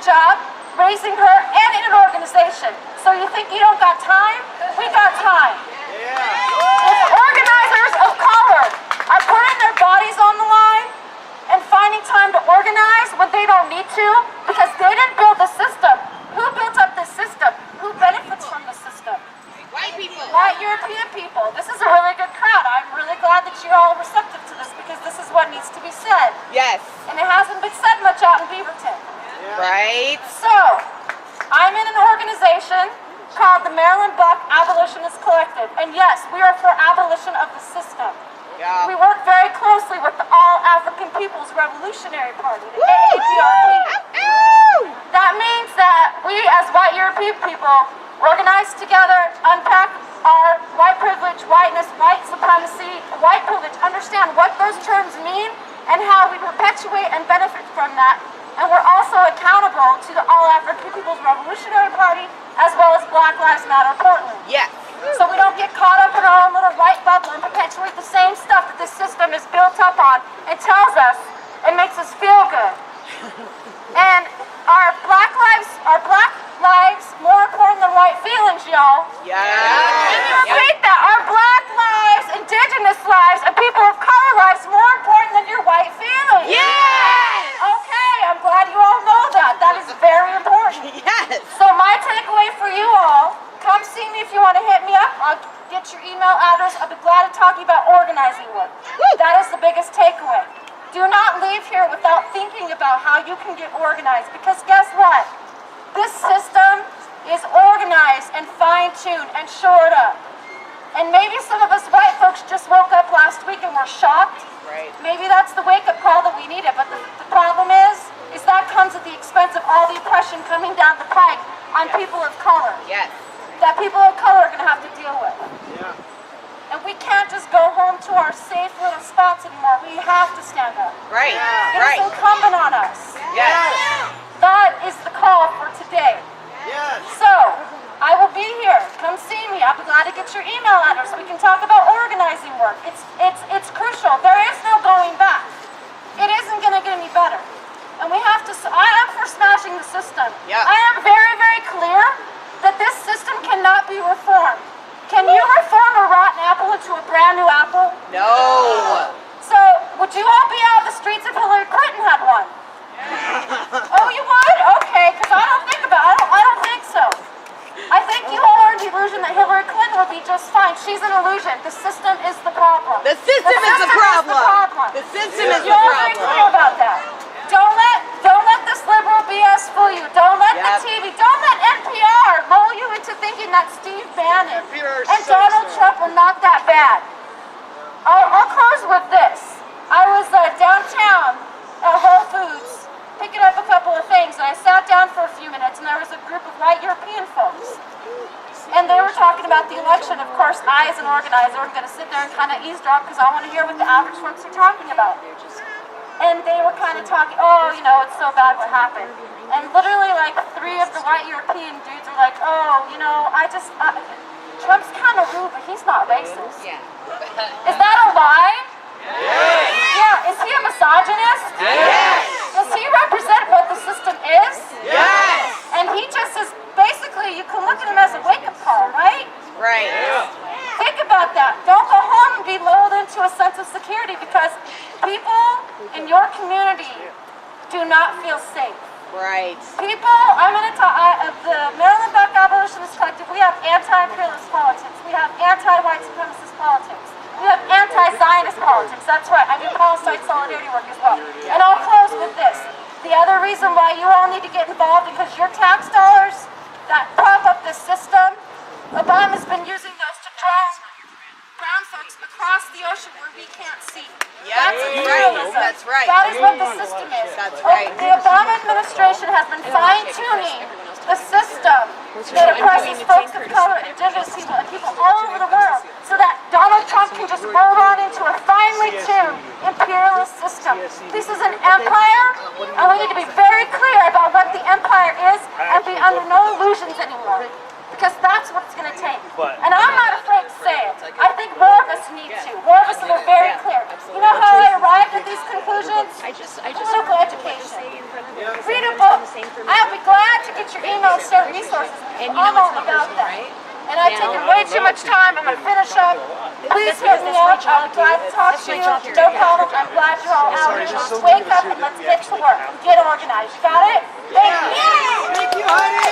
job raising her and in an organization. So you think you don't got time? We got time. If organizers of color are putting their bodies on the line and finding time to organize when they don't need to because they didn't build the system, who built up the system? Who benefits from the system? White people. White European people. This is a really good crowd. I'm really glad that you're all receptive to this because this is what needs to be said. Yes. And it hasn't been said much out in Beaverton. Right. So, I'm in an organization called the Marilyn Buck Abolitionist Collective. And yes, we are for abolition of the system. Yeah. We work very closely with the All African People's Revolutionary Party, the AAPRP. That means that we as white European people organize together, unpack our white privilege, whiteness, white supremacy, white privilege, understand what those terms mean and how we perpetuate and benefit from that. And we're also accountable to the All African People's Revolutionary Party as well as Black Lives Matter Portland. Yes. So we don't get caught up in our own little white bubble and perpetuate the same stuff that this system is built up on and tells us and makes us feel good. And are black lives more important than white feelings, y'all? Yeah. Let me repeat that. Are black lives, indigenous lives, and people of color lives more important than your white feelings? Yes. Okay, I'm glad you all know that. That is very important. Yes. So my takeaway for you all, come see me if you want to hit me up. I'll get your email address. I'll be glad to talk to you about organizing work. That is the biggest takeaway. Do not leave here without thinking about how you can get organized, because guess what? This system is organized and fine-tuned and shored up. And maybe some of us white folks just woke up last week and were shocked. Right. Maybe that's the wake-up call that we needed, but the problem is that comes at the expense of all the oppression coming down the pike on people of color. Yes. That people of color are going to have to deal with. Yeah. And we can't just go home to our safe little spots anymore. We have to stand up. Right. It Right. is incumbent on us. Yes. That is the call for today. Yes. So, I will be here. Come see me. I'll be glad to get your email address. We can talk about organizing work. It's crucial. There is no going back. It isn't going to get any better. And we have to, I am for smashing the system. Yeah. I am very, very clear that this system cannot be reformed. Can you reform a rotten apple into a brand new apple? No. So, would you all be out in the streets if Hillary Clinton had one? Oh, you would? Okay, because I don't think so. I think you all are in the illusion that Hillary Clinton would be just fine. She's an illusion. The system is the problem. The system is the problem. The system is the You all very clear problem. about that. Don't let this liberal BS fool you. Don't let the TV, don't let NPR lull you into thinking that Steve Bannon NPR and sucks, Donald though. Trump were not that bad. I'll close with this. I was downtown at Whole Foods picking up a couple of things, and I sat down for a few minutes, and there was a group of white European folks. And they were talking about the election. Of course, I, as an organizer, am going to sit there and kind of eavesdrop because I want to hear what the average folks are talking about. And they were kind of talking, oh, you know, it's so bad what happened. And literally, like, 3 of the white European dudes are like, oh, you know, Trump's kind of rude, but he's not racist. Yeah. Is that a lie? Yes. Yeah. Is he a misogynist? Yes. Does he represent what the system is? Yes. And he just is, basically, you can look at him as a wake-up call, right? Right. Think about that. Don't go home and be lulled into a sense of security because people in your community do not feel safe. Right. People, I'm going to talk, the Marilyn Buck Abolitionist Collective, we have anti-imperialist politics. We have anti-white supremacist politics. We have anti-Zionist politics. That's right. I do Palestine solidarity work as well. And I'll close with this. The other reason why you all need to get involved because your tax dollars that prop up this system, Obama's been using those to drown brown folks across the ocean where we can't see. Yeah, That's right. imperialism. That's right. That is what the system is. That's right. The Obama administration has been fine-tuning the system that oppresses folks of color, indigenous people, and people all over the world so that Donald Trump can just roll on into a finely tuned imperialist system. This is an empire, and we need to be very clear about what the empire is and be under no illusions anymore. Because that's what it's going to take. And I'm not afraid to say it. I think more of us need to. More of us that are very clear. You know how I arrived at these conclusions? Political education. Read a book. I have at your email and share resources. And you I'm know all it's not about personal, that. right? And I've taken way too much time. I'm going to finish up. Please hit me up. I'm glad to talk to you. No problem. I'm glad you're all out here. Let's wake up and let's get to work and get organized. Got it? Thank you. Thank you, honey.